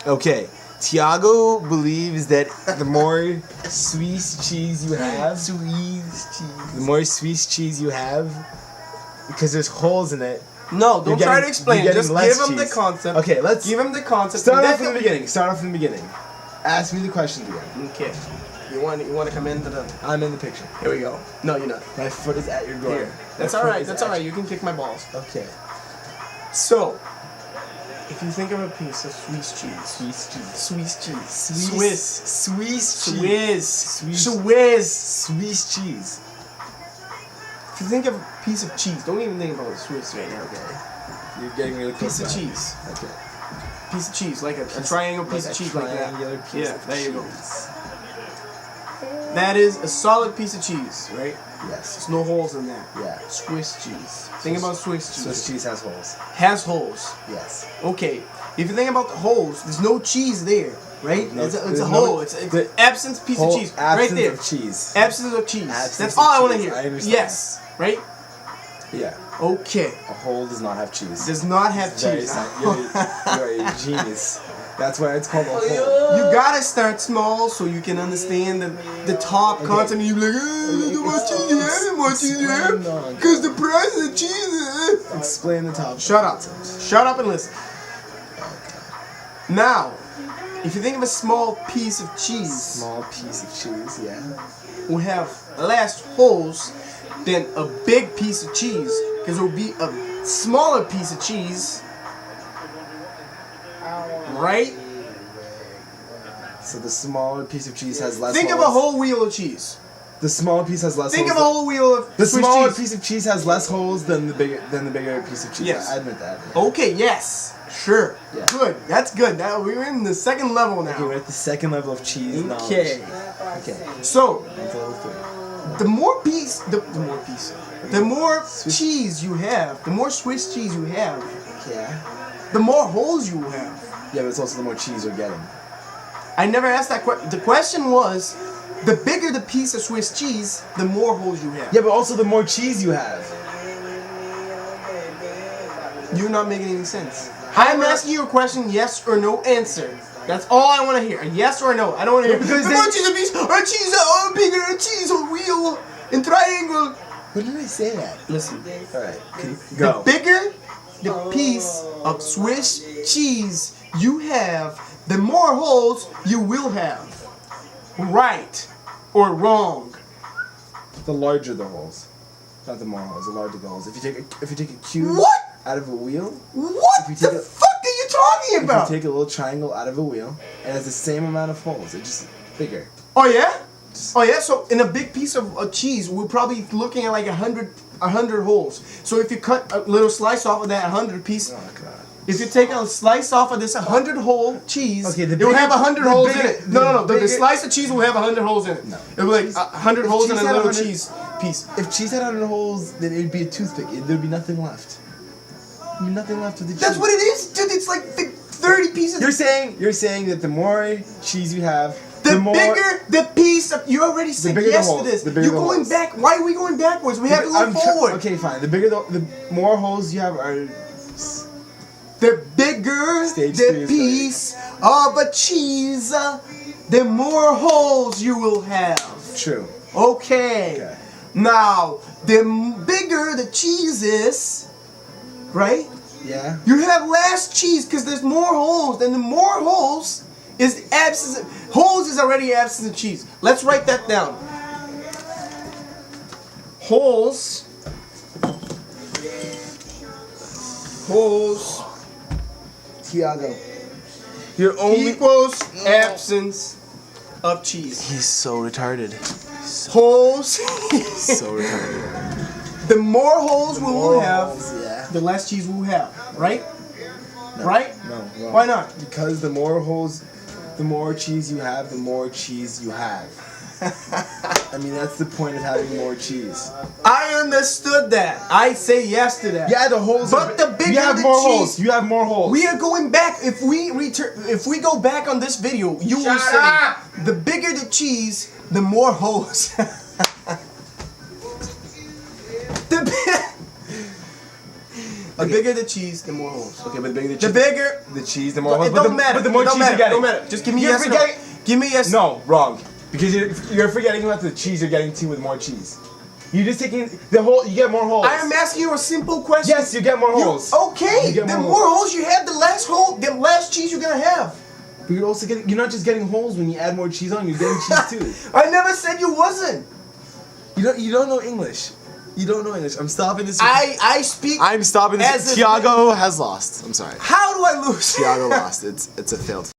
Okay. Tiago believes that the more Swiss cheese you have, the more Swiss cheese you have, because there's holes in it. No, don't try to explain. Just give him the cheese. concept. Okay, let's give him the concept. Start off from the beginning. Ask me the questions again. Okay. You want to come into the... I'm in the picture. Here we go. No, you're not. My foot is at your door. Here. That's alright. That's alright. You can kick my balls. Okay. So, if you think of a piece of Swiss cheese. Swiss cheese. Swiss cheese. Swiss cheese. If you think of a piece of cheese, don't even think about Swiss right now, okay? You're getting really close. Piece of cheese. Okay. Piece of cheese, like a triangle piece of cheese like that. Yeah, there you go. That is a solid piece of cheese, right? Yes. There's no holes in that. Yeah. Swiss cheese. Think about Swiss cheese. Swiss cheese has holes. Has holes. Yes. Okay. If you think about the holes, there's no cheese there, right? No, it's a hole. It's an absence piece of cheese. Right there. Absence of cheese. Absence of cheese. Absence That's of all I want to cheese. hear. I understand. Yes. Right? Yeah. Okay. A hole does not have cheese. Does not have Very cheese. You're a genius. That's why it's called a hole. You gotta start small so you can understand the top concept. You be like, too much cheese here, too much cheese here, because the price of cheese. Explain the top. Shut up. Shut up and listen. Now, if you think of a small piece of cheese, Small piece of cheese, yeah. will have less holes than a big piece of cheese, because it will be a smaller piece of cheese, right? So the smaller piece of cheese has less Think holes. of a whole wheel of cheese. The smaller piece has less Think holes. of a whole wheel of The Swiss smaller cheese. piece of cheese has less holes than the bigger piece of cheese. Yes. I admit that. Okay, yes. Sure. Yeah. Good. That's good. Now we're in the second level now. Okay, we're at the second level of cheese knowledge. Okay. Okay. So, That's level 3. the more cheese you have, the more Swiss cheese you have, Yeah. the more holes you will have. Yeah, but it's also the more cheese you're getting. I never asked that question. The question was, the bigger the piece of Swiss cheese, the more holes you have. Yeah, but also the more cheese you have. You're not making any sense. I'm asking you a question, yes or no answer. That's all I want to hear. A yes or no. I don't want to hear. Because the more cheese a piece, or cheese, or bigger, a cheese, or wheel, and triangle. When did I say that? Listen. Alright, The go. bigger the piece of Swiss cheese you have, the more holes you will have. Right or wrong? The larger the holes. Not the more holes, the larger the holes. If you take a cube What? out of a wheel, What If you the take a- fuck are you talking if about? you take a little triangle out of a wheel, it has the same amount of holes. It's just bigger. Oh yeah? Oh yeah, so in a big piece of cheese, we're probably looking at like 100 holes. So if you cut a little slice off of that 100 piece, Oh god. if you take a slice off of this 100 hole cheese, Okay, the it will bigger- have 100 the holes bigger- in it. No, the bigger- slice of cheese will have 100 holes in it. No. It will be like 100 If holes in cheese a had little 100 cheese piece. If cheese had 100 holes, then it'd be a toothpick. There'd be nothing left. There'd be nothing left of the cheese. That's what it is, dude. It's like 30 pieces. You're saying that the more cheese you have, The more bigger the piece of, you already said bigger the yes holes, to this. the bigger You're the going holes. back. Why are we going backwards? We have to go forward. Okay, fine. The more holes you have are. The bigger Stage the 3 is piece of a cheese, the more holes you will have. True. Okay. Okay. Now, the bigger the cheese is, right? Yeah. You have less cheese because there's more holes. And the more holes is absence. Holes is already absence of cheese. Let's write that down. Holes. Tiago. You're only. Equals absence of cheese. He's so retarded. Holes. So retarded. The more holes we will have, Yeah. the less cheese we will have. Right? No. Right? No. Wrong. Why not? Because the more holes, the more cheese you have, the more cheese you have. I mean, that's the point of having more cheese. I understood that. I say yes to that. Yeah, the holes. But the bigger you have the more cheese- holes. You have more holes. We are going back. If we go back on this video, you will Shut say up! the bigger the cheese, the more holes. The bigger the cheese, the more holes. Okay, but the bigger The bigger. the cheese, the more holes. It don't matter. But the more It don't cheese matter. you're getting. Don't matter. Just give me You're yes or no. forgetting- Give me yes. No, wrong. Because you're forgetting about the cheese you're getting too with more cheese. You're just taking the whole. You get more holes. I am asking you a simple question. Yes, you get more holes. Okay. You get The more more holes you have, the less cheese you're gonna have. But you're also getting. You're not just getting holes when you add more cheese on. You're getting cheese too. I never said you wasn't. You don't know English. You don't know English. I'm stopping this. I speak. I'm stopping as this. if- Tiago has lost. I'm sorry. How do I lose? Tiago lost. It's a failed.